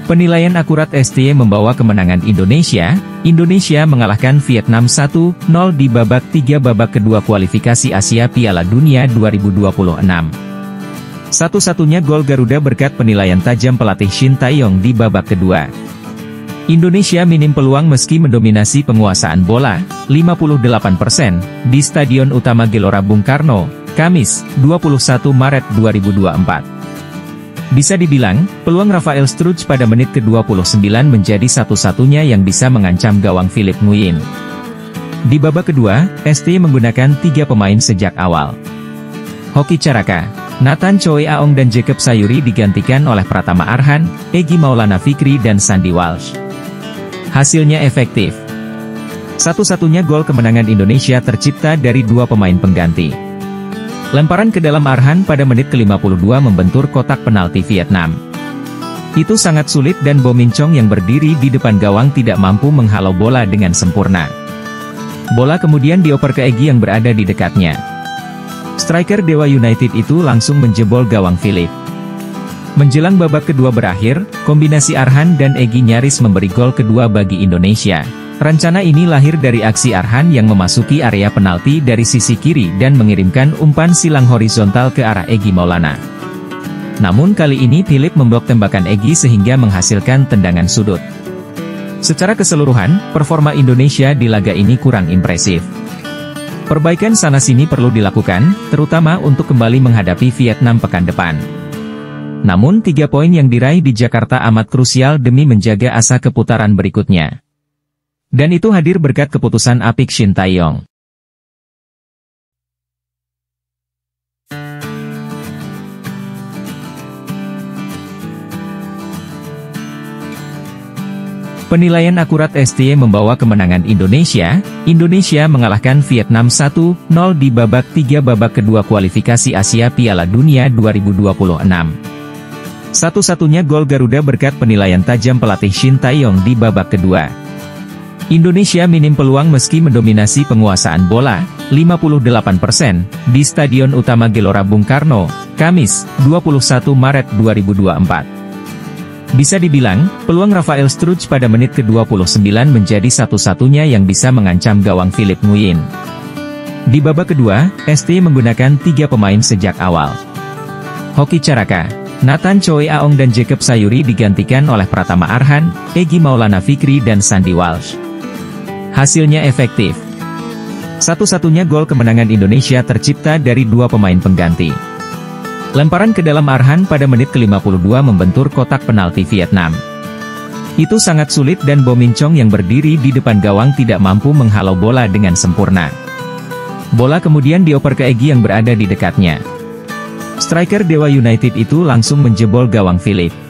Penilaian akurat STY membawa kemenangan Indonesia. Indonesia mengalahkan Vietnam 1-0 di babak 3 babak kedua kualifikasi Asia Piala Dunia 2026. Satu-satunya gol Garuda berkat penilaian tajam pelatih Shin Tae-yong di babak kedua. Indonesia minim peluang meski mendominasi penguasaan bola, 58%, di Stadion Utama Gelora Bung Karno, Kamis, 21 Maret 2024. Bisa dibilang, peluang Rafael Struij pada menit ke-29 menjadi satu-satunya yang bisa mengancam gawang Philipp Nguyen. Di babak kedua, STY menggunakan 3 pemain sejak awal. Hoki Caraka, Nathan Choi Aong dan Jacob Sayuri digantikan oleh Pratama Arhan, Egy Maulana Fikri dan Sandy Walsh. Hasilnya efektif. Satu-satunya gol kemenangan Indonesia tercipta dari 2 pemain pengganti. Lemparan ke dalam Arhan pada menit ke-52 membentur kotak penalti Vietnam. Itu sangat sulit dan Bo Min Chong yang berdiri di depan gawang tidak mampu menghalau bola dengan sempurna. Bola kemudian dioper ke Egy yang berada di dekatnya. Striker Dewa United itu langsung menjebol gawang Philipp. Menjelang babak kedua berakhir, kombinasi Arhan dan Egy nyaris memberi gol kedua bagi Indonesia. Rencana ini lahir dari aksi Arhan yang memasuki area penalti dari sisi kiri dan mengirimkan umpan silang horizontal ke arah Egy Maulana. Namun kali ini Philipp memblok tembakan Egy sehingga menghasilkan tendangan sudut. Secara keseluruhan, performa Indonesia di laga ini kurang impresif. Perbaikan sana-sini perlu dilakukan, terutama untuk kembali menghadapi Vietnam pekan depan. Namun 3 poin yang diraih di Jakarta amat krusial demi menjaga asa keputaran berikutnya. Dan itu hadir berkat keputusan apik Shin Tae-yong. Penilaian akurat STY membawa kemenangan Indonesia. Indonesia mengalahkan Vietnam 1-0 di babak 3 babak kedua kualifikasi Asia Piala Dunia 2026. Satu-satunya gol Garuda berkat penilaian tajam pelatih Shin Tae-yong di babak kedua. Indonesia minim peluang meski mendominasi penguasaan bola, 58%, di Stadion Utama Gelora Bung Karno, Kamis, 21 Maret 2024. Bisa dibilang, peluang Rafael Struij pada menit ke-29 menjadi satu-satunya yang bisa mengancam gawang Philipp Nguyen. Di babak kedua, STY menggunakan 3 pemain sejak awal. Hoki Caraka, Nathan Choi Aong dan Jacob Sayuri digantikan oleh Pratama Arhan, Egy Maulana Fikri dan Sandy Walsh. Hasilnya efektif. Satu-satunya gol kemenangan Indonesia tercipta dari 2 pemain pengganti. Lemparan ke dalam Arhan pada menit ke-52 membentur kotak penalti Vietnam. Itu sangat sulit dan Bo Min Chong yang berdiri di depan gawang tidak mampu menghalau bola dengan sempurna. Bola kemudian dioper ke Egy yang berada di dekatnya. Striker Dewa United itu langsung menjebol gawang Philipp.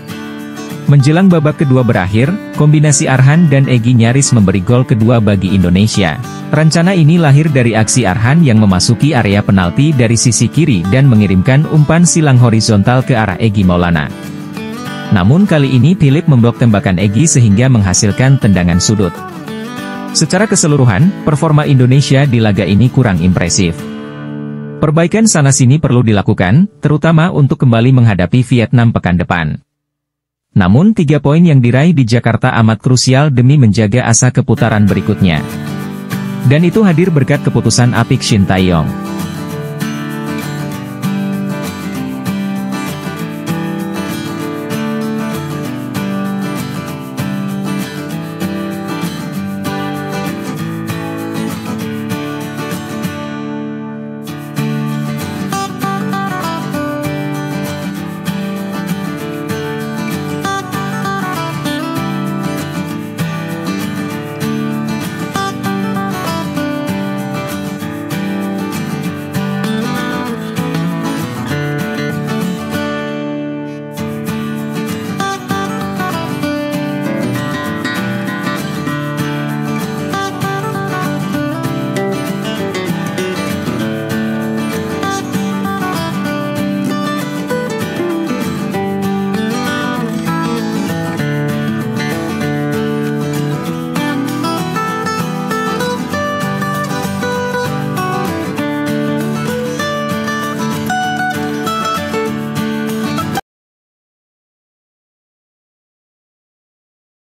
Menjelang babak kedua berakhir, kombinasi Arhan dan Egy nyaris memberi gol kedua bagi Indonesia. Rencana ini lahir dari aksi Arhan yang memasuki area penalti dari sisi kiri dan mengirimkan umpan silang horizontal ke arah Egy Maulana. Namun kali ini Philipp memblok tembakan Egy sehingga menghasilkan tendangan sudut. Secara keseluruhan, performa Indonesia di laga ini kurang impresif. Perbaikan sana-sini perlu dilakukan, terutama untuk kembali menghadapi Vietnam pekan depan. Namun 3 poin yang diraih di Jakarta amat krusial demi menjaga asa keputaran berikutnya. Dan itu hadir berkat keputusan apik Shin Tae-yong.